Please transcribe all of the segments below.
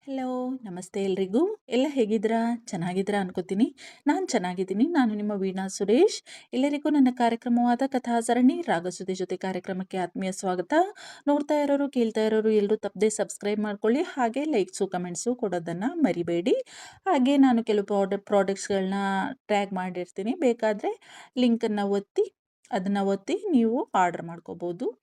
Hello, ನಮಸ್ತೆ ಎಲ್ರಿಗೂ. ಎಲ್ಲ ಹೇಗಿದ್ದೀರಾ? ಚೆನ್ನಾಗಿದ್ದೀರಾ ಅನ್ಕೋತೀನಿ. ನಾನು ಚೆನ್ನಾಗಿದ್ದೀನಿ. ನಾನು ನಿಮ್ಮ ವೀಣಾ ಸುರೇಶ್. ಎಲ್ಲರಿಗೂ ನನ್ನ ಕಾರ್ಯಕ್ರಮವಾದ ಕಥಾ ಸರಣಿ ರಾಗಸುಧೆ ಜೊತೆ ಕಾರ್ಯಕ್ರಮಕ್ಕೆ ಆತ್ಮೀಯ ಸ್ವಾಗತ. ನೋಡ್ತಾ ಇರೋರು, ಕೇಳ್ತಾ ಇರೋರು ಎಲ್ಲರೂ ತಪ್ಪದೆ ಸಬ್ಸ್ಕ್ರೈಬ್ ಮಾಡ್ಕೊಳ್ಳಿ. ಹಾಗೆ ಲೈಕ್ಸು, ಕಮೆಂಟ್ಸು ಕೊಡೋದನ್ನು ಮರಿಬೇಡಿ. ಹಾಗೆ ನಾನು ಕೆಲವು ಪ್ರಾಡಕ್ಟ್ಸ್ಗಳನ್ನ ಟ್ಯಾಗ್ ಮಾಡಿರ್ತೀನಿ. ಬೇಕಾದರೆ ಲಿಂಕನ್ನು ಒತ್ತಿ ನೀವು ಆರ್ಡರ್ ಮಾಡ್ಕೋಬೋದು.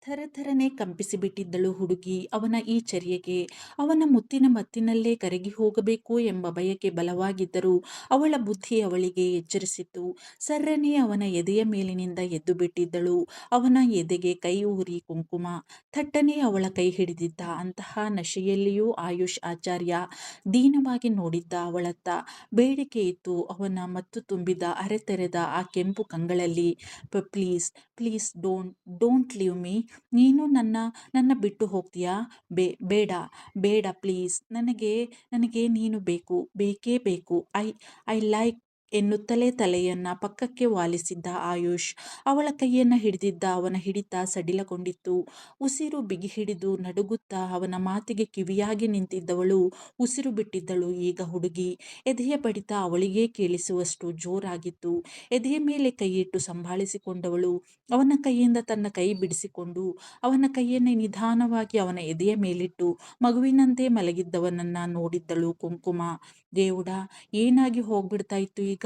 ಥರಥರನೆ ಕಂಪಿಸಿಬಿಟ್ಟಿದ್ದಳು ಹುಡುಗಿ ಅವನ ಈ ಚರ್ಯೆಗೆ. ಅವನ ಮುತ್ತಿನ ಮತ್ತಿನಲ್ಲೇ ಕರಗಿ ಹೋಗಬೇಕು ಎಂಬ ಬಯಕೆ ಬಲವಾಗಿದ್ದರೂ ಅವಳ ಬುದ್ಧಿ ಅವಳಿಗೆ ಎಚ್ಚರಿಸಿತ್ತು. ಸರ್ರನೆ ಅವನ ಎದೆಯ ಮೇಲಿನಿಂದ ಎದ್ದು ಬಿಟ್ಟಿದ್ದಳು. ಅವನ ಎದೆಗೆ ಕೈ ಊರಿ ಕುಂಕುಮ. ಥಟ್ಟನೆ ಅವಳ ಕೈ ಹಿಡಿದಿದ್ದ. ಅಂತಹ ನಶೆಯಲ್ಲಿಯೂ ಆಯುಷ್ ಆಚಾರ್ಯ ದೀನವಾಗಿ ನೋಡಿದ್ದ ಅವಳತ್ತ. ಬೇಡಿಕೆ ಇತ್ತು ಅವನ ಮತ್ತು ತುಂಬಿದ ಅರೆತೆರೆದ ಆ ಕೆಂಪು ಕಂಗಳಲ್ಲಿ. Please please don't leave me. ನೀನು ನನ್ನ ಬಿಟ್ಟು ಹೋಗ್ತೀಯಾ? ಬೇಡ ಬೇಡ ಪ್ಲೀಸ್. ನನಗೆ ನೀನು ಬೇಕು, ಬೇಕೇ ಬೇಕು. ಐ ಲೈಕ್ ಎನ್ನುತ್ತಲೇ ತಲೆಯನ್ನ ಪಕ್ಕಕ್ಕೆ ವಾಲಿಸಿದ್ದ ಆಯುಷ್. ಅವಳ ಕೈಯನ್ನು ಹಿಡಿದಿದ್ದ ಅವನ ಹಿಡಿತ ಸಡಿಲಗೊಂಡಿತ್ತು. ಉಸಿರು ಬಿಗಿ ಹಿಡಿದು ನಡುಗುತ್ತಾ ಅವನ ಮಾತಿಗೆ ಕಿವಿಯಾಗಿ ನಿಂತಿದ್ದವಳು ಉಸಿರು ಬಿಟ್ಟಿದ್ದಳು ಈಗ ಹುಡುಗಿ. ಎದೆಯ ಬಡಿತ ಅವಳಿಗೇ ಕೇಳಿಸುವಷ್ಟು ಜೋರಾಗಿತ್ತು. ಎದೆಯ ಮೇಲೆ ಕೈಯಿಟ್ಟು ಸಂಭಾಳಿಸಿಕೊಂಡವಳು ಅವನ ಕೈಯಿಂದ ತನ್ನ ಕೈ ಬಿಡಿಸಿಕೊಂಡು ಅವನ ಕೈಯನ್ನೇ ನಿಧಾನವಾಗಿ ಅವನ ಎದೆಯ ಮೇಲಿಟ್ಟು ಮಗುವಿನಂತೆ ಮಲಗಿದ್ದವನನ್ನ ನೋಡಿದ್ದಳು ಕುಂಕುಮ. ದೇವುಡ, ಏನಾಗಿ ಹೋಗ್ಬಿಡ್ತಾ ಇತ್ತು ಈಗ?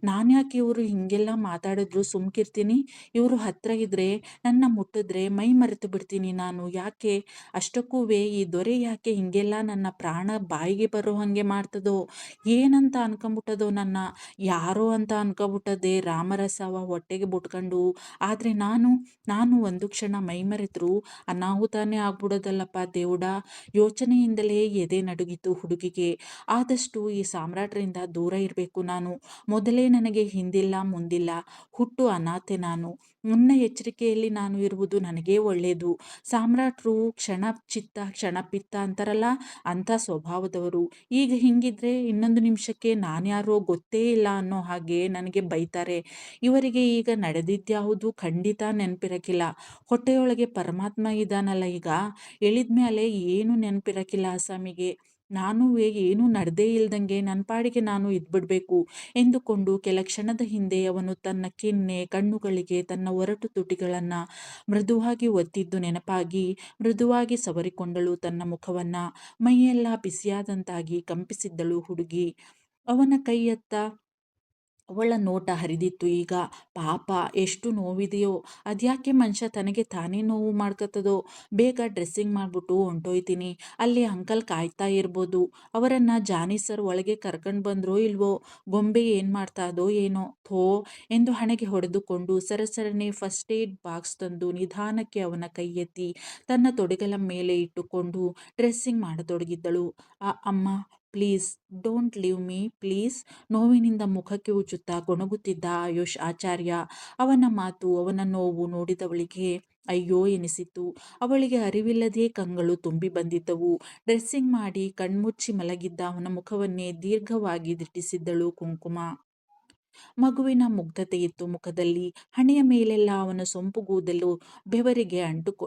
ನಾನ್ಯಾಕೆ ಇವರು ಹಿಂಗೆಲ್ಲ ಮಾತಾಡಿದ್ರು ಸುಮ್ಕಿರ್ತೀನಿ? ಇವರು ಹತ್ರ ಇದ್ರೆ, ನನ್ನ ಮುಟ್ಟಿದ್ರೆ ಮೈ ಮರೆತು ಬಿಡ್ತೀನಿ ನಾನು. ಯಾಕೆ ಅಷ್ಟಕ್ಕೂ ಈ ದೊರೆ ಯಾಕೆ ಹಿಂಗೆಲ್ಲ ನನ್ನ ಪ್ರಾಣ ಬಾಯಿಗೆ ಬರೋ ಹಾಗೆ ಮಾಡ್ತದೋ? ಏನಂತ ಅನ್ಕೊಂಬಿಟ್ಟದೋ ನನ್ನ? ಯಾರೋ ಅಂತ ಅನ್ಕೊಬಿಟ್ಟದೆ, ರಾಮರಸವ ಹೊಟ್ಟೆಗೆ ಬಿಟ್ಕೊಂಡು. ಆದರೆ ನಾನು ಒಂದು ಕ್ಷಣ ಮೈಮರೆತರು ಅನಾಹುತಾನೇ ಆಗ್ಬಿಡೋದಲ್ಲಪ್ಪ ದೇವುಡ. ಯೋಚನೆಯಿಂದಲೇ ಎದೆ ನಡುಗಿತು ಹುಡುಗಿಗೆ. ಆದಷ್ಟು ಈ ಸಾಮ್ರಾಟರಿಂದ ದೂರ ಇರಬೇಕು ನಾನು. ಮೊದಲೇ ನನಗೆ ಹಿಂದಿಲ್ಲ ಮುಂದಿಲ್ಲ. ಹುಟ್ಟು ಅನಾಥೆ ನಾನು. ನನ್ನ ಎಚ್ಚರಿಕೆಯಲ್ಲಿ ನಾನು ಇರುವುದು ನನಗೇ ಒಳ್ಳೆಯದು. ಸಾಮ್ರಾಟರು ಕ್ಷಣ ಚಿತ್ತ ಕ್ಷಣ ಪಿತ್ತ ಅಂತಾರಲ್ಲ, ಅಂಥ ಸ್ವಭಾವದವರು. ಈಗ ಹಿಂಗಿದ್ರೆ ಇನ್ನೊಂದು ನಿಮಿಷಕ್ಕೆ ನಾನ್ಯಾರೋ ಗೊತ್ತೇ ಇಲ್ಲ ಅನ್ನೋ ಹಾಗೆ ನನಗೆ ಬೈತಾರೆ. ಇವರಿಗೆ ಈಗ ನಡೆದಿದ್ಯಾವುದು ಖಂಡಿತ ನೆನಪಿರಕ್ಕಿಲ್ಲ. ಹೊಟ್ಟೆಯೊಳಗೆ ಪರಮಾತ್ಮ ಇದ್ದಾನಲ್ಲ ಈಗ, ಎಳಿದ್ಮೇಲೆ ಏನು ನೆನಪಿರಕ್ಕಿಲ್ಲ ಆಸಾಮಿಗೆ. ನಾನು ಏನೂ ನಡೆದೇ ಇಲ್ದಂಗೆ ನನ್ನ ಪಾಡಿಗೆ ನಾನು ಇದ್ಬಿಡ್ಬೇಕು ಎಂದುಕೊಂಡು ಕೆಲ ಕ್ಷಣದ ಹಿಂದೆ ಅವನು ತನ್ನ ಕೆನ್ನೆ ಕಣ್ಣುಗಳಿಗೆ ತನ್ನ ಒರಟು ತುಟಿಗಳನ್ನು ಮೃದುವಾಗಿ ಒತ್ತಿದ್ದು ನೆನಪಾಗಿ ಮೃದುವಾಗಿ ಸವರಿಕೊಂಡಳು ತನ್ನ ಮುಖವನ್ನ. ಮೈಯೆಲ್ಲ ಬಿಸಿಯಾದಂತಾಗಿ ಕಂಪಿಸಿದ್ದಳು ಹುಡುಗಿ. ಅವನ ಕೈಯತ್ತ ಅವಳ ನೋಟ ಹರಿದಿತ್ತು ಈಗ. ಪಾಪ, ಎಷ್ಟು ನೋವಿದೆಯೋ. ಅದ್ಯಾಕೆ ಮನುಷ್ಯ ತನಗೆ ತಾನೇ ನೋವು ಮಾಡ್ಕೊತದೋ. ಬೇಗ ಡ್ರೆಸ್ಸಿಂಗ್ ಮಾಡಿಬಿಟ್ಟು ಹೊಂಟೋಯ್ತೀನಿ. ಅಲ್ಲಿ ಅಂಕಲ್ ಕಾಯ್ತಾ ಇರ್ಬೋದು. ಅವರನ್ನು ಜಾನಿ ಸರ್ ಒಳಗೆ ಕರ್ಕೊಂಡು ಬಂದ್ರೋ ಇಲ್ವೋ? ಗೊಂಬೆ ಏನು ಮಾಡ್ತಾ ಅದೋ ಏನೋ. ಥೋ ಎಂದು ಹಣೆಗೆ ಹೊಡೆದುಕೊಂಡು ಸರಸರನೆ ಫಸ್ಟ್ ಏಡ್ ಬಾಕ್ಸ್ ತಂದು ನಿಧಾನಕ್ಕೆ ಅವನ ಕೈ ಎತ್ತಿ ತನ್ನ ತೊಡೆಗಳ ಮೇಲೆ ಇಟ್ಟುಕೊಂಡು ಡ್ರೆಸ್ಸಿಂಗ್ ಮಾಡತೊಡಗಿದ್ದಳು. ಅಮ್ಮ, please don't leave me please. ನೋವಿನಿಂದ ಮುಖಕ್ಕೆ ಉಚ್ಚುತ್ತಾ ಗೊಣಗುತ್ತಿದ್ದ ಆಯುಷ್ ಆಚಾರ್ಯ. ಅವನ ಮಾತು, ಅವನ ನೋವು ನೋಡಿದವಳಿಗೆ ಅಯ್ಯೋ ಎನಿಸಿತು. ಅವಳಿಗೆ ಅರಿವಿಲ್ಲದೆ ಕಂಗಳು ತುಂಬಿ ಬಂದಿದ್ದವು. ಡ್ರೆಸ್ಸಿಂಗ್ ಮಾಡಿ ಕಣ್ಮುಚ್ಚಿ ಮಲಗಿದ್ದ ಅವನ ಮುಖವನ್ನೇ ದೀರ್ಘವಾಗಿ ದಿಟ್ಟಿಸಿದ್ದಳು ಕುಂಕುಮ. ಮಗುವಿನ ಮುಗ್ಧತೆ ಇತ್ತು ಮುಖದಲ್ಲಿ. ಹಣೆಯ ಮೇಲೆಲ್ಲ ಅವನ ಸೊಂಪು ಕೂದಲು ಬೆವರಿಗೆ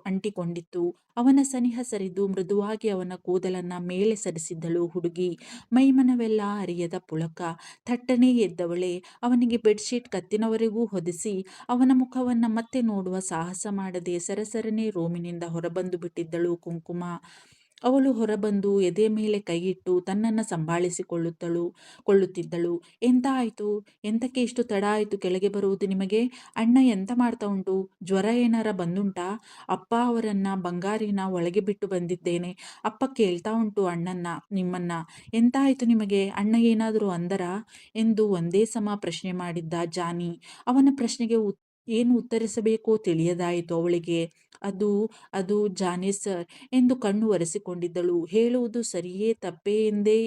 ಅಂಟಿಕೊಂಡಿತ್ತು. ಅವನ ಸನಿಹ ಸರಿದು ಮೃದುವಾಗಿ ಅವನ ಕೂದಲನ್ನ ಮೇಲೆ ಸರಿಸಿದ್ದಳು ಹುಡುಗಿ. ಮೈಮನವೆಲ್ಲ ಅರಿಯದ ಪುಳಕ. ಥಟ್ಟನೆ ಎದ್ದವಳೆ ಅವನಿಗೆ ಬೆಡ್ಶೀಟ್ ಕತ್ತಿನವರೆಗೂ ಹೊದಿಸಿ ಅವನ ಮುಖವನ್ನ ಮತ್ತೆ ನೋಡುವ ಸಾಹಸ ಮಾಡದೆ ಸರಸರನೆ ರೂಮಿನಿಂದ ಹೊರಬಂದು ಬಿಟ್ಟಿದ್ದಳು ಕುಂಕುಮ. ಅವಳು ಹೊರಬಂದು ಎದೆ ಮೇಲೆ ಕೈಯಿಟ್ಟು ತನ್ನನ್ನು ಕೊಳ್ಳುತ್ತಿದ್ದಳು. ಎಂತ ಆಯಿತು? ಎಂತಕ್ಕೆ ಇಷ್ಟು ತಡ ಆಯಿತು ಕೆಳಗೆ ಬರುವುದು ನಿಮಗೆ? ಅಣ್ಣ ಎಂತ ಮಾಡ್ತಾ ಉಂಟು? ಜ್ವರ ಏನಾರ ಬಂದುಂಟಾ? ಅಪ್ಪ ಅವರನ್ನ ಬಂಗಾರಿನ ಒಳಗೆ ಬಿಟ್ಟು ಬಂದಿದ್ದೇನೆ. ಅಪ್ಪ ಕೇಳ್ತಾ ಉಂಟು ಅಣ್ಣನ್ನ, ನಿಮ್ಮನ್ನ. ಎಂತ ಆಯಿತು ನಿಮಗೆ? ಅಣ್ಣ ಏನಾದರೂ ಅಂದರಾ ಎಂದು ಒಂದೇ ಸಮ ಪ್ರಶ್ನೆ ಮಾಡಿದ್ದ ಜಾನಿ. ಅವನ ಪ್ರಶ್ನೆಗೆ ಏನು ಉತ್ತರಿಸಬೇಕೋ ತಿಳಿಯದಾಯಿತು ಅವಳಿಗೆ. ಅದು ಅದು ಜಾನಿ ಸರ್ ಎಂದು ಕಣ್ಣು ಒರೆಸಿಕೊಂಡಿದ್ದಳು. ಹೇಳುವುದು ಸರಿಯೇ ತಪ್ಪೇ ಎಂದೇ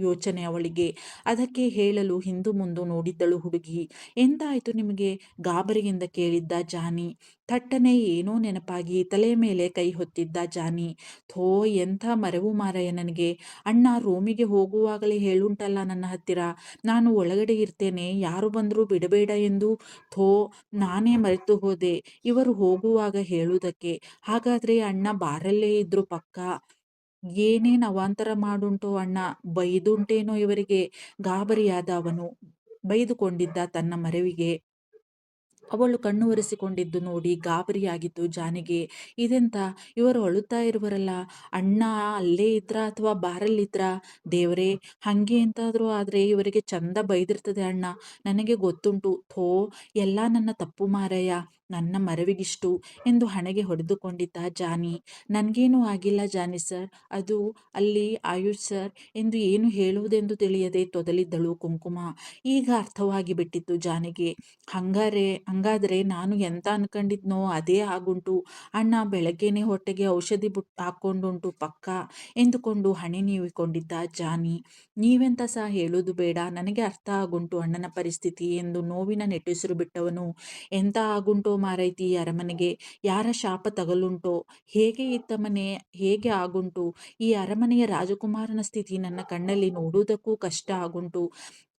ಯೋಚನೆ ಅವಳಿಗೆ. ಅದಕ್ಕೆ ಹೇಳಲು ಹಿಂದು ಮುಂದು ನೋಡಿದ್ದಳು ಹುಡುಗಿ. ಎಂತಾಯ್ತು ನಿಮಗೆ? ಗಾಬರಿಯಿಂದ ಕೇಳಿದ್ದ ಜಾನಿ. ಥಟ್ಟನೆ ಏನೋ ನೆನಪಾಗಿ ತಲೆಯ ಮೇಲೆ ಕೈ ಹೊತ್ತಿದ್ದ ಜಾನಿ. ಥೋ, ಎಂಥ ಮರೆವು ಮಾರಾಯ ನನಗೆ. ಅಣ್ಣ ರೂಮಿಗೆ ಹೋಗುವಾಗಲೇ ಹೇಳುಂಟಲ್ಲ ನನ್ನ ಹತ್ತಿರ, ನಾನು ಒಳಗಡೆ ಇರ್ತೇನೆ, ಯಾರು ಬಂದರೂ ಬಿಡಬೇಡ ಎಂದು. ಥೋ, ನಾನೇ ಮರೆತು ಹೋದೆ ಇವರು ಹೋಗುವಾಗ ಹೇಳುವುದಕ್ಕೆ. ಹಾಗಾದ್ರೆ ಅಣ್ಣ ಬಾರಲ್ಲೇ ಇದ್ರು ಪಕ್ಕ. ಏನೇನ್ ಅವಾಂತರ ಮಾಡುಂಟೋ ಅಣ್ಣ, ಬೈದುಂಟೇನೋ ಇವರಿಗೆ. ಗಾಬರಿಯಾದ ಅವನು ಬೈದುಕೊಂಡಿದ್ದ ತನ್ನ ಮರೆವಿಗೆ. ಅವಳು ಕಣ್ಣು ಒರೆಸಿಕೊಂಡಿದ್ದು ನೋಡಿ ಗಾಬರಿಯಾಗಿತ್ತು ಜಾನಿಗೆ. ಇದೆಂತ, ಇವರು ಅಳುತ್ತಾ ಇರುವರಲ್ಲ, ಅಣ್ಣ ಅಲ್ಲೇ ಇದ್ರ ಅಥವಾ ಬಾರಲ್ಲಿದ್ರ? ದೇವರೇ, ಹಂಗೆ ಎಂತಾದ್ರೂ ಆದ್ರೆ ಇವರಿಗೆ ಚಂದ ಬೈದಿರ್ತದೆ ಅಣ್ಣ, ನನಗೆ ಗೊತ್ತುಂಟು. ಥೋ, ಎಲ್ಲ ನನ್ನ ತಪ್ಪು ಮಾರಾಯ, ನನ್ನ ಮರವಿಗಿಷ್ಟು ಎಂದು ಹಣೆಗೆ ಹೊಡೆದುಕೊಂಡಿದ್ದ ಜಾನಿ. ನನ್ಗೇನೂ ಆಗಿಲ್ಲ ಜಾನಿ ಸರ್, ಅದು ಅಲ್ಲಿ ಆಯುಷ್ ಸರ್ ಎಂದು ಏನು ಹೇಳುವುದೆಂದು ತಿಳಿಯದೆ ತೊದಲಿದ್ದಳು ಕುಂಕುಮ. ಈಗ ಅರ್ಥವಾಗಿ ಬಿಟ್ಟಿತ್ತು ಜಾನಿಗೆ. ಹಂಗಾದ್ರೆ ನಾನು ಎಂತ ಅನ್ಕೊಂಡಿದ್ನೋ ಅದೇ ಆಗುಂಟು. ಅಣ್ಣ ಬೆಳಗ್ಗೆನೆ ಹೊಟ್ಟೆಗೆ ಔಷಧಿ ಹಾಕ್ಕೊಂಡುಂಟು ಪಕ್ಕ ಎಂದುಕೊಂಡು ಹಣೆ ನೀವಿಕೊಂಡಿದ್ದ ಜಾನಿ. ನೀವೆಂತ ಸಹ ಹೇಳುವುದು ಬೇಡ, ನನಗೆ ಅರ್ಥ ಆಗುಂಟು ಅಣ್ಣನ ಪರಿಸ್ಥಿತಿ ಎಂದು ನೋವಿನ ನೆಟ್ಟುಸಿರು ಬಿಟ್ಟವನು. ಎಂತ ಆಗುಂಟೋ ಮಾರೈತಿ ಈ ಅರಮನೆಗೆ, ಯಾರ ಶಾಪ ತಗಲುಂಟೋ, ಹೇಗೆ ಇತ್ತ ಮನೆ, ಹೇಗೆ ಆಗುಂಟು ಈ ಅರಮನೆಯ ರಾಜಕುಮಾರನ ಸ್ಥಿತಿ ನನ್ನ ಕಣ್ಣಲ್ಲಿ ನೋಡುವುದಕ್ಕೂ ಕಷ್ಟ ಆಗುಂಟು.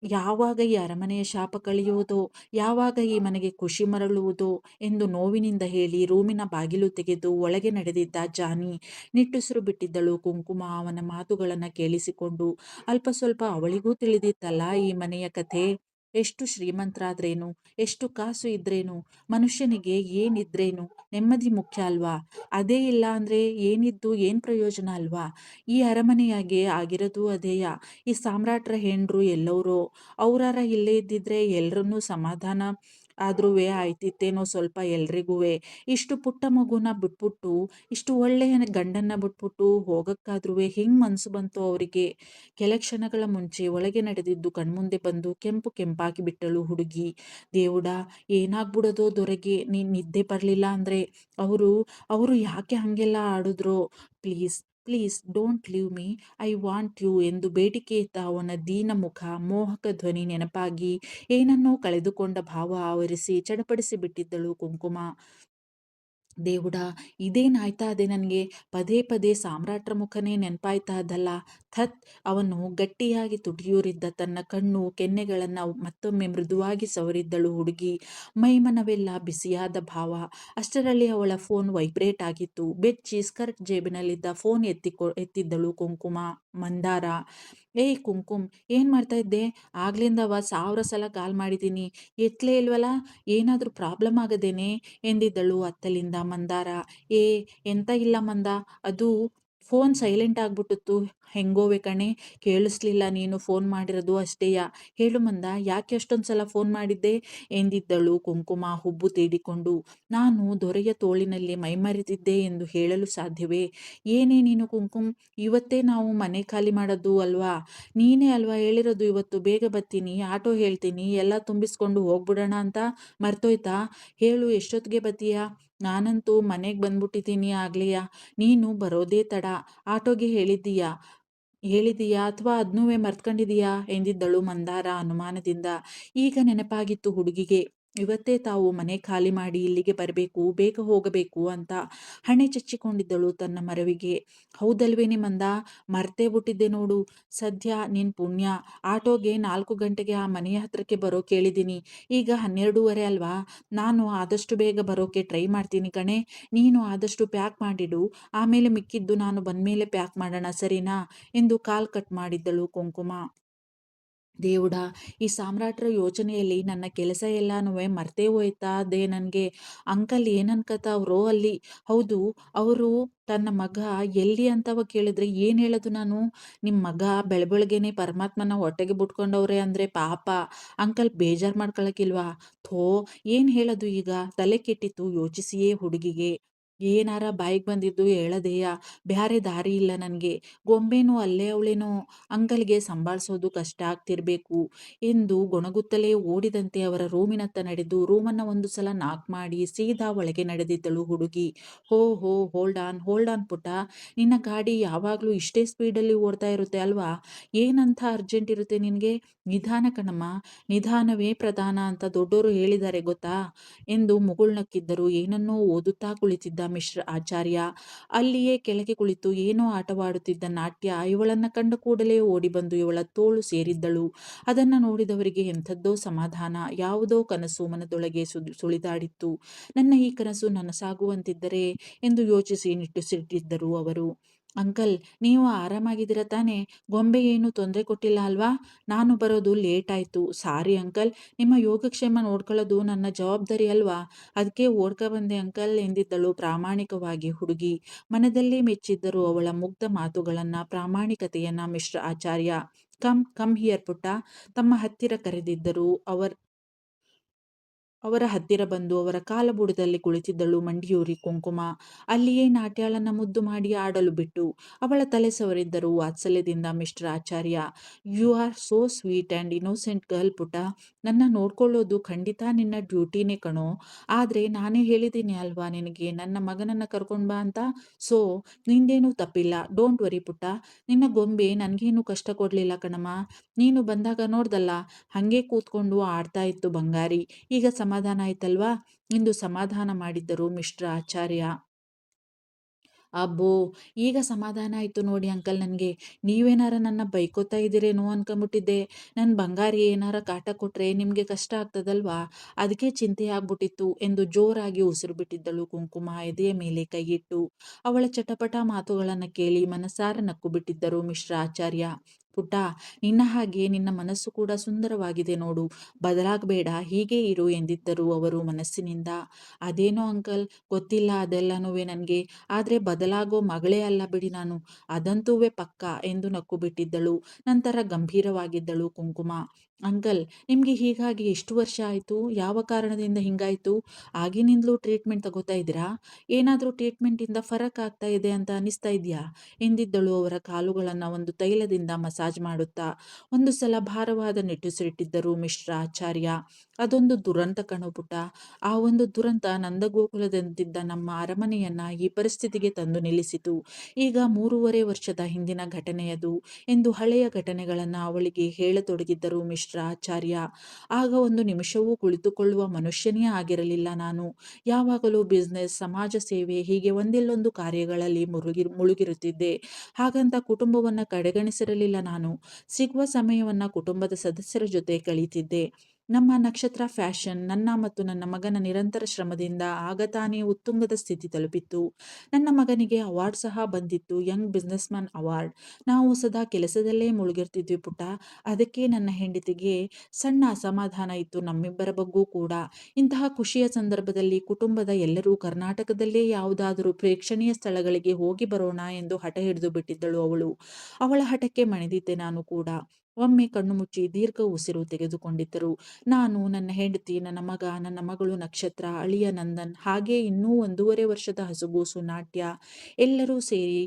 ಯಾವಾಗ ಈ ಅರಮನೆಯ ಶಾಪ ಕಳೆಯುವುದೋ, ಯಾವಾಗ ಈ ಮನೆಗೆ ಖುಷಿ ಮರಳುವುದೋ ಎಂದು ನೋವಿನಿಂದ ಹೇಳಿ ರೂಮಿನ ಬಾಗಿಲು ತೆಗೆದು ಒಳಗೆ ನಡೆದಿದ್ದ ಜಾನಿ. ನಿಟ್ಟುಸಿರು ಬಿಟ್ಟಿದ್ದಳು ಕುಂಕುಮ ಅವನ ಮಾತುಗಳನ್ನು ಕೇಳಿಸಿಕೊಂಡು. ಅಲ್ಪ ಸ್ವಲ್ಪ ಅವಳಿಗೂ ತಿಳಿದಿತ್ತಲ್ಲ ಈ ಮನೆಯ ಕಥೆ. ಎಷ್ಟು ಶ್ರೀಮಂತರಾದ್ರೇನು, ಎಷ್ಟು ಕಾಸು ಇದ್ರೇನು, ಮನುಷ್ಯನಿಗೆ ಏನಿದ್ರೇನು ನೆಮ್ಮದಿ ಮುಖ್ಯ ಅಲ್ವಾ? ಅದೇ ಇಲ್ಲ ಅಂದ್ರೆ ಏನಿದ್ದು ಏನ್ ಪ್ರಯೋಜನ ಅಲ್ವಾ? ಈ ಅರಮನೆಯಾಗೆ ಆಗಿರೋದು ಅದೇಯ. ಈ ಸಾಮ್ರಾಟ್ರ ಹೆಂಡ್ರು ಎಲ್ಲವ್ರೋ, ಅವ್ರಾರ ಇಲ್ಲೇ ಇದ್ದಿದ್ರೆ ಎಲ್ರನ್ನೂ ಸಮಾಧಾನ ಆದ್ರೂವೆ ಆಯ್ತಿತ್ತೇನೋ ಸ್ವಲ್ಪ ಎಲ್ರಿಗೂವೆ. ಇಷ್ಟು ಪುಟ್ಟ ಮಗುನ ಬಿಟ್ಬಿಟ್ಟು, ಇಷ್ಟು ಒಳ್ಳೆಯ ಗಂಡನ್ನ ಬಿಟ್ಬಿಟ್ಟು ಹೋಗಕ್ಕಾದ್ರೂವೆ ಹೆಂಗ್ ಮನ್ಸು ಬಂತು ಅವರಿಗೆ? ಕೆಲ ಕ್ಷಣಗಳ ಮುಂಚೆ ಒಳಗೆ ನಡೆದಿದ್ದು ಕಣ್ಮುಂದೆ ಬಂದು ಕೆಂಪು ಕೆಂಪಾಗಿ ಬಿಟ್ಟಳು ಹುಡುಗಿ. దేవుಡ, ಏನಾಗ್ಬಿಡೋದೋ ದೊರೆಗೆ, ನೀನ್ ನಿದ್ದೆ ಬರ್ಲಿಲ್ಲ ಅಂದ್ರೆ. ಅವರು ಅವರು ಯಾಕೆ ಹಂಗೆಲ್ಲ ಆಡಿದ್ರೋ? Please please don't leave me, I want you ಎಂದು ಬೇಡಿಕೆ ಇತ್ತ ಅವನ ದೀನ ಮುಖ. ಮೋಹಕ ಧ್ವನಿ ನೆನಪಾಗಿ ಏನನ್ನೋ ಕಳೆದುಕೊಂಡ ಭಾವ ಆವರಿಸಿ ಚಡಪಡಿಸಿ ಬಿಟ್ಟಿದ್ದಳು ಕುಂಕುಮ. దేవుಡ, ಇದೇನಾಯ್ತಾ ಅದೇ ನನಗೆ, ಪದೇ ಪದೇ ಸಾಮ್ರಾಟ್ರ ಮುಖನೇ ನೆನಪಾಯ್ತಾ ಅದಲ್ಲ. ಥತ್, ಅವನು ಗಟ್ಟಿಯಾಗಿ ತುಟಿಯೂರಿದ್ದ ತನ್ನ ಕಣ್ಣು ಕೆನ್ನೆಗಳನ್ನು ಮತ್ತೊಮ್ಮೆ ಮೃದುವಾಗಿ ಸವರಿದ್ದಳು ಹುಡುಗಿ. ಮೈಮನವೆಲ್ಲ ಬಿಸಿಯಾದ ಭಾವ. ಅಷ್ಟರಲ್ಲಿ ಅವಳ ಫೋನ್ ವೈಬ್ರೇಟ್ ಆಗಿತ್ತು. ಬೆಚ್ಚಿ ಸ್ಕರ್ಟ್ ಜೇಬಿನಲ್ಲಿದ್ದ ಫೋನ್ ಎತ್ತಿದ್ದಳು ಕುಂಕುಮ. ಮಂದಾರ. ಏಯ್ ಕುಂಕುಮ್, ಏನ್ ಮಾಡ್ತಾ ಇದ್ದೆ? ಆಗ್ಲಿಂದವ 1000 ಸಲ ಕಾಲ್ ಮಾಡಿದ್ದೀನಿ, ಎತ್ತಲೇ ಇಲ್ವಲ್ಲ, ಏನಾದರೂ ಪ್ರಾಬ್ಲಮ್ ಆಗದೇನೆ ಎಂದಿದ್ದಳು ಅತ್ತಲಿಂದ ಮಂದಾರ. ಏ, ಎಂತ ಇಲ್ಲ ಮಂದ, ಅದು ಫೋನ್ ಸೈಲೆಂಟ್ ಆಗ್ಬಿಟ್ಟಿತ್ತು, ಹೆಂಗೋವೆ ಕಣೆ, ಕೇಳಿಸ್ಲಿಲ್ಲ ನೀನು ಫೋನ್ ಮಾಡಿರೋದು ಅಷ್ಟೇಯ. ಹೇಳು ಮಂದ, ಯಾಕೆ ಅಷ್ಟೊಂದು ಸಲ ಫೋನ್ ಮಾಡಿದ್ದೆ ಎಂದಿದ್ದಳು ಕುಂಕುಮ ಹುಬ್ಬು ತೀಡಿಕೊಂಡು. ನಾನು ದೊರೆಯ ತೋಳಿನಲ್ಲಿ ಮೈಮರೆತಿದ್ದೆ ಎಂದು ಹೇಳಲು ಸಾಧ್ಯವೇ? ಏನೇ ನೀನು ಕುಂಕುಮ್, ಇವತ್ತೇ ನಾವು ಮನೆ ಖಾಲಿ ಮಾಡೋದು ಅಲ್ವಾ? ನೀನೇ ಅಲ್ವಾ ಹೇಳಿರೋದು ಇವತ್ತು ಬೇಗ ಬರ್ತೀನಿ, ಆಟೋ ಹೇಳ್ತೀನಿ, ಎಲ್ಲ ತುಂಬಿಸ್ಕೊಂಡು ಹೋಗ್ಬಿಡೋಣ ಅಂತ. ಮರ್ತೋಯ್ತಾ? ಹೇಳು, ಎಷ್ಟೊತ್ತಿಗೆ ಬತ್ತೀಯಾ? ನಾನಂತೂ ಮನೆಗೆ ಬಂದ್ಬಿಟ್ಟಿದ್ದೀನಿ ಆಗ್ಲೆಯ. ನೀನು ಬರೋದೇ ತಡ. ಆಟೋಗೆ ಹೇಳಿದೀಯಾ ಅಥವಾ ಅದನ್ನೂ ಮರ್ತ್ಕೊಂಡಿದೀಯಾ ಎಂದಿದ್ದಳು ಮಂದಾರ ಅನುಮಾನದಿಂದ. ಈಗ ನೆನಪಾಗಿತ್ತು ಹುಡುಗಿಗೆ, ಇವತ್ತೇ ತಾವು ಮನೆ ಖಾಲಿ ಮಾಡಿ ಇಲ್ಲಿಗೆ ಬರಬೇಕು, ಬೇಗ ಹೋಗಬೇಕು ಅಂತ. ಹಣೆ ಚಚ್ಚಿಕೊಂಡಿದ್ದಳು ತನ್ನ ಮರವಿಗೆ. ಹೌದಲ್ವೇನೆ ಮಂದ, ಮರ್ತೇ ಬಿಟ್ಟಿದ್ದೆ ನೋಡು. ಸದ್ಯ ನಿನ್ ಪುಣ್ಯ, ಆಟೋಗೆ 4 ಗಂಟೆಗೆ ಆ ಮನೆಯ ಹತ್ರಕ್ಕೆ ಬರೋ ಕೇಳಿದ್ದೀನಿ. ಈಗ 12:30 ಅಲ್ವಾ? ನಾನು ಆದಷ್ಟು ಬೇಗ ಬರೋಕೆ ಟ್ರೈ ಮಾಡ್ತೀನಿ ಕಣೆ. ನೀನು ಆದಷ್ಟು ಪ್ಯಾಕ್ ಮಾಡಿಡು, ಆಮೇಲೆ ಮಿಕ್ಕಿದ್ದು ನಾನು ಬಂದ್ಮೇಲೆ ಪ್ಯಾಕ್ ಮಾಡೋಣ, ಸರಿನಾ ಎಂದು ಕಾಲ್ ಕಟ್ ಮಾಡಿದ್ದಳು ಕುಂಕುಮ. దేవుడా, ಈ ಸಾಮ್ರಾಟ್ರ ಯೋಚನೆಯಲ್ಲಿ ನನ್ನ ಕೆಲಸ ಎಲ್ಲಾನು ಮರ್ತೇ ಹೋಯ್ತಾ ನನಗೆ. ಅಂಕಲ್ ಏನನ್ಕತಾವ್ರೋ ಅಲ್ಲಿ? ಹೌದು, ಅವರು ತನ್ನ ಮಗ ಎಲ್ಲಿ ಅಂತವ ಕೇಳಿದ್ರೆ ಏನು ಹೇಳೋದು ನಾನು? ನಿಮ್ಮ ಮಗ ಬೆಳಬೆಳಗ್ಗೆನೆ ಪರಮಾತ್ಮನ ಹೊಟ್ಟೆಗೆ ಬಿಟ್ಕೊಂಡವ್ರೆ ಅಂದರೆ ಪಾಪ ಅಂಕಲ್ ಬೇಜಾರು ಮಾಡ್ಕೊಳಕ್ಕಿಲ್ವಾ? ಥೋ, ಏನು ಹೇಳೋದು ಈಗ? ತಲೆ ಕೆಟ್ಟಿತ್ತು ಯೋಚಿಸಿಯೇ ಹುಡುಗಿಗೆ. ಏನಾರ ಬಾಯಿಗೆ ಬಂದಿದ್ದು ಹೇಳದೇಯ, ಬ್ಯಾರೆ ದಾರಿ ಇಲ್ಲ ನನಗೆ. ಗೊಂಬೆನೂ ಅಲ್ಲೇ ಅವಳೇನೋ, ಅಂಕಲ್‌ಗೆ ಸಂಭಾಳಿಸೋದು ಕಷ್ಟ ಆಗ್ತಿರ್ಬೇಕು ಎಂದು ಗೊಣಗುತ್ತಲೇ ಓಡಿದಂತೆ ಅವರ ರೂಮಿನತ್ತ ನಡೆದು ರೂಮನ್ನ ಒಂದು ಸಲ ನಾಕ್ ಮಾಡಿ ಸೀದಾ ಒಳಗೆ ನಡೆದಿದ್ದಳು ಹುಡುಗಿ. ಹೋ ಹೋ ಹೋಲ್ಡ್ ಆನ್ ಪುಟ್ಟ, ನಿನ್ನ ಗಾಡಿ ಯಾವಾಗ್ಲೂ ಇಷ್ಟೇ ಸ್ಪೀಡಲ್ಲಿ ಓಡ್ತಾ ಇರುತ್ತೆ ಅಲ್ವಾ? ಏನಂತ ಅರ್ಜೆಂಟ್ ಇರುತ್ತೆ ನಿನಗೆ? ನಿಧಾನ ಕಣಮ್ಮ, ನಿಧಾನವೇ ಪ್ರಧಾನ ಅಂತ ದೊಡ್ಡೋರು ಹೇಳಿದ್ದಾರೆ ಗೊತ್ತಾ? ಎಂದು ಮುಗುಳ್ನಕ್ಕಿದ್ದರು. ಏನನ್ನೋ ಓದುತ್ತಾ ಕುಳಿತಿದ್ದ ಮಿಶ್ರ ಆಚಾರ್ಯ. ಅಲ್ಲಿಯೇ ಕೆಳಗೆ ಕುಳಿತು ಏನೋ ಆಟವಾಡುತ್ತಿದ್ದ ನಾಟ್ಯ ಇವಳನ್ನ ಕಂಡ ಕೂಡಲೇ ಓಡಿ ಬಂದು ಇವಳ ತೋಳು ಸೇರಿದ್ದಳು. ಅದನ್ನ ನೋಡಿದವರಿಗೆ ಎಂಥದ್ದೋ ಸಮಾಧಾನ, ಯಾವುದೋ ಕನಸು ಮನದೊಳಗೆ ಸುಳಿದಾಡಿತ್ತು. ನನ್ನ ಈ ಕನಸು ನನಸಾಗುವಂತಿದ್ದರೆ ಎಂದು ಯೋಚಿಸಿ ನಿಟ್ಟುಸಿಟ್ಟಿದ್ದರು ಅವರು. ಅಂಕಲ್, ನೀವು ಆರಾಮಾಗಿದ್ದೀರ ತಾನೇ? ಗೊಂಬೆ ಏನು ತೊಂದರೆ ಕೊಟ್ಟಿಲ್ಲ ಅಲ್ವಾ? ನಾನು ಬರೋದು ಲೇಟ್ ಆಯ್ತು. ಸಾರಿ ಅಂಕಲ್, ನಿಮ್ಮ ಯೋಗಕ್ಷೇಮ ನೋಡ್ಕೊಳ್ಳೋದು ನನ್ನ ಜವಾಬ್ದಾರಿ ಅಲ್ವಾ? ಅದಕ್ಕೆ ಓಡ್ಕ ಬಂದೆ ಅಂಕಲ್ ಎಂದಿದ್ದಳು ಪ್ರಾಮಾಣಿಕವಾಗಿ ಹುಡುಗಿ. ಮನದಲ್ಲೇ ಮೆಚ್ಚಿದ್ದರು ಅವಳ ಮುಗ್ಧ ಮಾತುಗಳನ್ನ, ಪ್ರಾಮಾಣಿಕತೆಯನ್ನ ಮಿಶ್ರ ಆಚಾರ್ಯ. ಕಮ್ ಕಮ್ ಹಿಯರ್ ಪುಟ್ಟ, ತಮ್ಮ ಹತ್ತಿರ ಕರೆದಿದ್ದರು. ಅವರ ಹತ್ತಿರ ಬಂದು ಅವರ ಕಾಲಬುಡದಲ್ಲಿ ಕುಳಿತಿದ್ದಳು ಮಂಡಿಯೂರಿ ಕುಂಕುಮ. ಅಲ್ಲಿಯೇ ನಾಟ್ಯಾಳನ್ನ ಮುದ್ದು ಮಾಡಿ ಆಡಲು ಬಿಟ್ಟು ಅವಳ ತಲೆ ಸವರಿದ್ದರು ವಾತ್ಸಲ್ಯದಿಂದ mister Acharya. You are so sweet and innocent girl ಪುಟ. ನನ್ನ ನೋಡ್ಕೊಳ್ಳೋದು ಖಂಡಿತ ನಿನ್ನ ಡ್ಯೂಟಿನೇ ಕಣೋ. ಆದ್ರೆ ನಾನೇ ಹೇಳಿದ್ದೀನಿ ಅಲ್ವಾ ನಿನಗೆ ನನ್ನ ಮಗನನ್ನ ಕರ್ಕೊಂಡ್ ಬಾ ಅಂತ. ಸೊ ನಿಂದೇನೂ ತಪ್ಪಿಲ್ಲ. ಡೋಂಟ್ ವರಿ ಪುಟ್ಟ. ನಿನ್ನ ಗೊಂಬೆ ನನ್ಗೇನು ಕಷ್ಟ ಕೊಡ್ಲಿಲ್ಲ ಕಣಮ್ಮ. ನೀನು ಬಂದಾಗ ನೋಡ್ದಲ್ಲ, ಹಂಗೆ ಕೂತ್ಕೊಂಡು ಆಡ್ತಾ ಇತ್ತು ಬಂಗಾರಿ. ಈಗ ಸಮಾಧಾನ ಆಯ್ತಲ್ವಾ ಎಂದು ಸಮಾಧಾನ ಮಾಡಿದ್ದರು ಮಿಸ್ಟರ್ ಆಚಾರ್ಯ. ಅಬ್ಬೋ, ಈಗ ಸಮಾಧಾನ ಆಯ್ತು ನೋಡಿ ಅಂಕಲ್ ನನಗೆ. ನೀವೇನಾರ ನನ್ನ ಬೈಕೋತಾ ಇದ್ದೀರೇನೋ ಅನ್ಕೊಂಬಿಟ್ಟಿದ್ದೆ. ನನ್ನ ಬಂಗಾರಿ ಏನಾರ ಕಾಟ ಕೊಟ್ರೆ ನಿಮಗೆ ಕಷ್ಟ ಆಗ್ತದಲ್ವಾ? ಅದಕ್ಕೆ ಚಿಂತೆ ಆಗ್ಬಿಟ್ಟಿತ್ತು ಎಂದು ಜೋರಾಗಿ ಉಸಿರು ಬಿಟ್ಟಿದ್ದಳು ಕುಂಕುಮ ಎದೆಯ ಮೇಲೆ ಕೈಯಿಟ್ಟು. ಅವಳ ಚಟಪಟ ಮಾತುಗಳನ್ನು ಕೇಳಿ ಮನಸಾರ ನಕ್ಕು ಬಿಟ್ಟಿದ್ದರು ಮಿಶ್ರ ಆಚಾರ್ಯ. ಪುಟ್ಟ, ನಿನ್ನ ಹಾಗೆ ನಿನ್ನ ಮನಸ್ಸು ಕೂಡ ಸುಂದರವಾಗಿದೆ ನೋಡು, ಬದಲಾಗಬೇಡ, ಹೀಗೆ ಇರು ಎಂದಿದ್ದರು ಅವರು ಮನಸ್ಸಿನಿಂದ. ಅದೇನೋ ಅಂಕಲ್, ಗೊತ್ತಿಲ್ಲ ಅದೆಲ್ಲನೂ ನನಗೆ. ಆದ್ರೆ ಬದಲಾಗೋ ಮಗಳೇ ಅಲ್ಲ ಬಿಡಿ ನಾನು, ಅದಂತೂವೇ ಪಕ್ಕ ಎಂದು ನಕ್ಕು ಬಿಟ್ಟಿದ್ದಳು. ನಂತರ ಗಂಭೀರವಾಗಿದ್ದಳು ಕುಂಕುಮ. ಅಂಕಲ್, ನಿಮ್ಗೆ ಹೀಗಾಗಿ ಎಷ್ಟು ವರ್ಷ ಆಯ್ತು? ಯಾವ ಕಾರಣದಿಂದ ಹಿಂಗಾಯ್ತು? ಆಗಿನಿಂದಲೂ ಟ್ರೀಟ್ಮೆಂಟ್ ತಗೋತಾ ಇದ್ದೀರಾ? ಏನಾದರೂ ಟ್ರೀಟ್ಮೆಂಟಿಂದ ಫರಕ್ ಆಗ್ತಾ ಇದೆ ಅಂತ ಅನಿಸ್ತಾ ಇದೆಯಾ ಎಂದಿದ್ದಳು ಅವರ ಕಾಲುಗಳನ್ನು ಒಂದು ತೈಲದಿಂದ ಮಸಾಜ್ ಮಾಡುತ್ತಾ. ಒಂದು ಸಲ ಭಾರವಾದ ನಿಟ್ಟುಸಿರಿಟ್ಟಿದ್ದರು ಮಿಶ್ರ ಆಚಾರ್ಯ. ಅದೊಂದು ದುರಂತ ಕಣೋ ಪುಟ್ಟ. ಆ ಒಂದು ದುರಂತ ನಂದಗೋಕುಲದಂತಿದ್ದ ನಮ್ಮ ಅರಮನೆಯನ್ನ ಈ ಪರಿಸ್ಥಿತಿಗೆ ತಂದು ನಿಲ್ಲಿಸಿತು. ಈಗ 3.5 ವರ್ಷದ ಹಿಂದಿನ ಘಟನೆಯದು ಎಂದು ಹಳೆಯ ಘಟನೆಗಳನ್ನು ಅವಳಿಗೆ ಹೇಳತೊಡಗಿದ್ದರು ಮಿಶ್ರ ಆಚಾರ್ಯ. ಆಗ ಒಂದು ನಿಮಿಷವೂ ಕುಳಿತುಕೊಳ್ಳುವ ಮನುಷ್ಯನೇ ಆಗಿರಲಿಲ್ಲ ನಾನು. ಯಾವಾಗಲೂ ಬಿಸ್ನೆಸ್, ಸಮಾಜ ಸೇವೆ ಹೀಗೆ ಒಂದಿಲ್ಲೊಂದು ಕಾರ್ಯಗಳಲ್ಲಿ ಮುಳುಗಿರುತ್ತಿದ್ದೆ. ಹಾಗಂತ ಕುಟುಂಬವನ್ನ ಕಡೆಗಣಿಸಿರಲಿಲ್ಲ ನಾನು. ಸಿಗುವ ಸಮಯವನ್ನ ಕುಟುಂಬದ ಸದಸ್ಯರ ಜೊತೆ ಕಳೀತಿದ್ದೆ. ನಮ್ಮ ನಕ್ಷತ್ರ ಫ್ಯಾಷನ್ ನನ್ನ ಮತ್ತು ನನ್ನ ಮಗನ ನಿರಂತರ ಶ್ರಮದಿಂದ ಆಗ ತಾನೇ ಉತ್ತುಂಗದ ಸ್ಥಿತಿ ತಲುಪಿತ್ತು. ನನ್ನ ಮಗನಿಗೆ ಅವಾರ್ಡ್ ಸಹ ಬಂದಿತ್ತು, ಯಂಗ್ ಬಿಸ್ನೆಸ್ ಮ್ಯಾನ್ ಅವಾರ್ಡ್. ನಾವು ಸದಾ ಕೆಲಸದಲ್ಲೇ ಮುಳುಗಿರ್ತಿದ್ವಿ ಪುಟ್ಟ. ಅದಕ್ಕೆ ನನ್ನ ಹೆಂಡತಿಗೆ ಸಣ್ಣ ಅಸಮಾಧಾನ ಇತ್ತು ನಮ್ಮಿಬ್ಬರ ಬಗ್ಗೂ ಕೂಡ. ಇಂತಹ ಖುಷಿಯ ಸಂದರ್ಭದಲ್ಲಿ ಕುಟುಂಬದ ಎಲ್ಲರೂ ಕರ್ನಾಟಕದಲ್ಲೇ ಯಾವುದಾದರೂ ಪ್ರೇಕ್ಷಣೀಯ ಸ್ಥಳಗಳಿಗೆ ಹೋಗಿ ಬರೋಣ ಎಂದು ಹಠ ಹಿಡಿದು ಬಿಟ್ಟಿದ್ದಳು ಅವಳು. ಅವಳ ಹಠಕ್ಕೆ ಮಣಿದಿದ್ದೆ ನಾನು ಕೂಡ. ಒಮ್ಮೆ ಕಣ್ಣು ಮುಚ್ಚಿ ದೀರ್ಘ ಉಸಿರು ತೆಗೆದುಕೊಂಡಿದ್ದರು. ನಾನು, ನನ್ನ ಹೆಂಡತಿ, ನನ್ನ ಮಗ, ನನ್ನ ಮಗಳು ನಕ್ಷತ್ರ, ಅಳಿಯ ನಂದನ್, ಹಾಗೆ ಇನ್ನೂ 1.5 ವರ್ಷದ ಹಸುಗೂಸು ನಾಟ್ಯ, ಎಲ್ಲರೂ ಸೇರಿ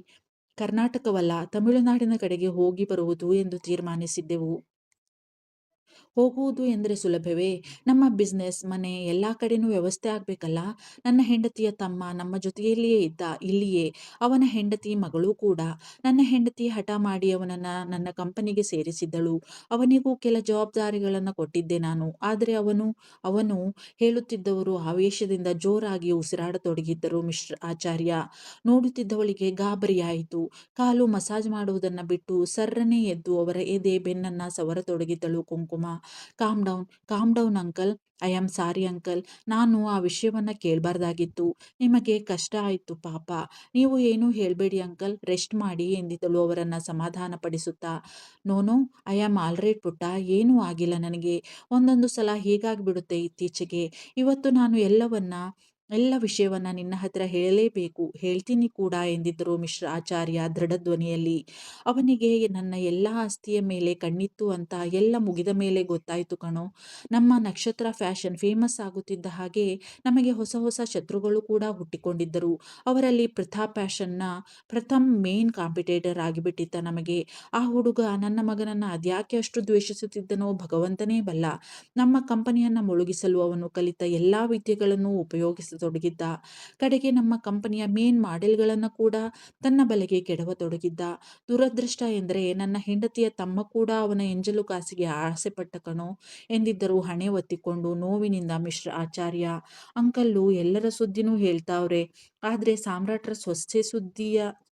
ಕರ್ನಾಟಕವಲ್ಲ, ತಮಿಳುನಾಡಿನ ಕಡೆಗೆ ಹೋಗಿ ಬರುವುದು ಎಂದು ತೀರ್ಮಾನಿಸಿದ್ದೆವು. ಹೋಗುವುದು ಎಂದರೆ ಸುಲಭವೇ? ನಮ್ಮ ಬಿಸ್ನೆಸ್, ಮನೆ ಎಲ್ಲ ಕಡೆನೂ ವ್ಯವಸ್ಥೆ ಆಗಬೇಕಲ್ಲ. ನನ್ನ ಹೆಂಡತಿಯ ತಮ್ಮ ನಮ್ಮ ಜೊತೆಯಲ್ಲಿಯೇ ಇದ್ದ, ಇಲ್ಲಿಯೇ. ಅವನ ಹೆಂಡತಿ, ಮಗಳೂ ಕೂಡ. ನನ್ನ ಹೆಂಡತಿ ಹಠ ಮಾಡಿ ಅವನನ್ನು ನನ್ನ ಕಂಪನಿಗೆ ಸೇರಿಸಿದ್ದಳು. ಅವನಿಗೂ ಕೆಲ ಜವಾಬ್ದಾರಿಗಳನ್ನು ಕೊಟ್ಟಿದ್ದೆ ನಾನು. ಆದರೆ ಅವನು ಅವನು ಹೇಳುತ್ತಿದ್ದವರು ಆವೇಶದಿಂದ ಜೋರಾಗಿ ಉಸಿರಾಡತೊಡಗಿದ್ದರು ಮಿಶ್ರ ಆಚಾರ್ಯ. ನೋಡುತ್ತಿದ್ದವಳಿಗೆ ಗಾಬರಿಯಾಯಿತು. ಕಾಲು ಮಸಾಜ್ ಮಾಡುವುದನ್ನು ಬಿಟ್ಟು ಸರ್ರನೆ ಎದ್ದು ಅವರ ಎದೆ ಬೆನ್ನನ್ನ ಸವರತೊಡಗಿದ್ದಳು ಕುಂಕುಮ. Calm down uncle. I am sorry uncle. ನಾನು ಆ ವಿಷಯವನ್ನ ಕೇಳಬಾರ್ದಾಗಿತ್ತು. ನಿಮಗೆ ಕಷ್ಟ ಆಯಿತು ಪಾಪ. ನೀವು ಏನೂ ಹೇಳಬೇಡಿ ಅಂಕಲ್, ರೆಸ್ಟ್ ಮಾಡಿ ಎಂದಿದ್ದಳು ಅವರನ್ನ ಸಮಾಧಾನ ಪಡಿಸುತ್ತಾ. No, I am all right ಪುಟ್ಟ, ಏನೂ ಆಗಿಲ್ಲ ನನಗೆ. ಒಂದೊಂದು ಸಲ ಹೀಗಾಗ್ಬಿಡುತ್ತೆ ಇತ್ತೀಚೆಗೆ. ಇವತ್ತು ನಾನು ಎಲ್ಲವನ್ನ ಎಲ್ಲ ವಿಷಯವನ್ನ ನಿನ್ನ ಹತ್ರ ಹೇಳಲೇಬೇಕು, ಹೇಳ್ತೀನಿ ಕೂಡ ಎಂದಿದ್ದರು ಮಿಶ್ರ ಆಚಾರ್ಯ ದೃಢ ಧ್ವನಿಯಲ್ಲಿ. ಅವನಿಗೆ ನನ್ನ ಎಲ್ಲ ಆಸ್ತಿಯ ಮೇಲೆ ಕಣ್ಣಿತ್ತು ಅಂತ ಎಲ್ಲ ಮುಗಿದ ಮೇಲೆ ಗೊತ್ತಾಯಿತು ಕಣೋ. ನಮ್ಮ ನಕ್ಷತ್ರ ಫ್ಯಾಷನ್ ಫೇಮಸ್ ಆಗುತ್ತಿದ್ದ ಹಾಗೆ ನಮಗೆ ಹೊಸ ಹೊಸ ಶತ್ರುಗಳು ಕೂಡ ಹುಟ್ಟಿಕೊಂಡಿದ್ದರು. ಅವರಲ್ಲಿ ಪ್ರತಾಪ್ ಫ್ಯಾಷನ್ನ ಪ್ರಥಮ್ ಮೇನ್ ಕಾಂಪಿಟೇಟರ್ ಆಗಿಬಿಟ್ಟಿದ್ದ ನಮಗೆ. ಆ ಹುಡುಗ ನನ್ನ ಮಗನನ್ನ ಅದ್ಯಾಕೆ ಅಷ್ಟು ದ್ವೇಷಿಸುತ್ತಿದ್ದನೋ ಭಗವಂತನೇ ಬಲ್ಲ. ನಮ್ಮ ಕಂಪನಿಯನ್ನ ಮುಳುಗಿಸಲು ಅವನು ಕಲಿತ ಎಲ್ಲಾ ವಿದ್ಯೆಗಳನ್ನು ಉಪಯೋಗಿಸತೊಡಗಿದ್ದ. ಕಡೆಗೆ ನಮ್ಮ ಕಂಪನಿಯ ಮೇನ್ ಮಾಡೆಲ್ಗಳನ್ನು ಕೂಡ ತನ್ನ ಬಲೆಗೆ ಕೆಡವತೊಡಗಿದ್ದ. ದುರದೃಷ್ಟ ಎಂದರೆ ನನ್ನ ಹೆಂಡತಿಯ ತಮ್ಮ ಕೂಡ ಅವನ ಎಂಜಲು ಕಾಸಿಗೆ ಆಸೆಪಟ್ಟ ಕಣೋ ಎಂದಿದ್ದರು ಹಣೆ ಒತ್ತಿಕೊಂಡು ನೋವಿನಿಂದ ಮಿಶ್ರ ಆಚಾರ್ಯ. ಅಂಕಲ್ಲು ಎಲ್ಲರ ಸುದ್ದಿನೂ ಹೇಳ್ತಾವ್ರೆ, ಆದ್ರೆ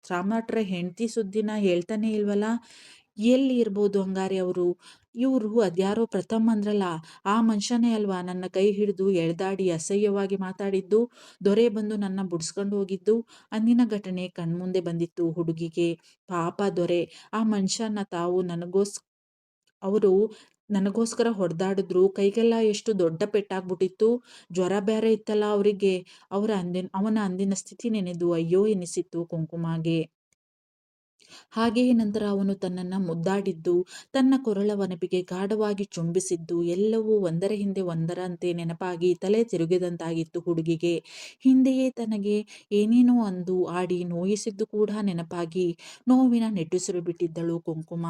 ಸಾಮ್ರಾಟ್ರ ಹೆಂಡತಿ ಸುದ್ದಿನ ಹೇಳ್ತಾನೆ ಇಲ್ವಲ್ಲ. ಎಲ್ಲಿ ಇರ್ಬೋದು ಹಂಗಾರೆ ಅವರು? ಇವರು ಅದ್ಯಾರೋ ಪ್ರಥಮ್ ಅಂದ್ರಲ್ಲ, ಆ ಮನುಷ್ಯನೇ ಅಲ್ವಾ ನನ್ನ ಕೈ ಹಿಡಿದು ಎಳ್ದಾಡಿ ಅಸಹ್ಯವಾಗಿ ಮಾತಾಡಿದ್ದು, ದೊರೆ ಬಂದು ನನ್ನ ಬುಡ್ಸ್ಕೊಂಡು ಹೋಗಿದ್ದು? ಅಂದಿನ ಘಟನೆ ಕಣ್ಮುಂದೆ ಬಂದಿತ್ತು ಹುಡುಗಿಗೆ. ಪಾಪ ದೊರೆ, ಆ ಮನುಷ್ಯನ ಅವರು ನನಗೋಸ್ಕರ ಹೊಡೆದಾಡಿದ್ರು, ಕೈಗೆಲ್ಲ ಎಷ್ಟು ದೊಡ್ಡ ಪೆಟ್ಟಾಗ್ಬಿಟ್ಟಿತ್ತು. ಜ್ವರ ಬೇರೆ ಇತ್ತಲ್ಲ ಅವರಿಗೆ. ಅವನ ಅಂದಿನ ಸ್ಥಿತಿ ನೆನೆದು ಅಯ್ಯೋ ಎನಿಸಿತ್ತು ಕುಂಕುಮಾಗೆ. ಹಾಗೆಯೇ ನಂತರ ಅವನು ತನ್ನನ್ನು ಮುದ್ದಾಡಿದ್ದು, ತನ್ನ ಕೊರಳವನಪಿಗೆ ಗಾಢವಾಗಿ ಚುಂಬಿಸಿದ್ದು ಎಲ್ಲವೂ ಒಂದರ ಹಿಂದೆ ಒಂದರಂತೆ ನೆನಪಾಗಿ ತಲೆ ತಿರುಗಿದಂತಾಗಿತ್ತು ಹುಡುಗಿಗೆ. ಹಿಂದೆಯೇ ತನಗೆ ಏನೇನೋ ಅಂದು ಆಡಿ ನೋಯಿಸಿದ್ದು ಕೂಡ ನೆನಪಾಗಿ ನೋವಿನ ನಿಟ್ಟುಸಿರು ಬಿಟ್ಟಿದ್ದಳು ಕುಂಕುಮ.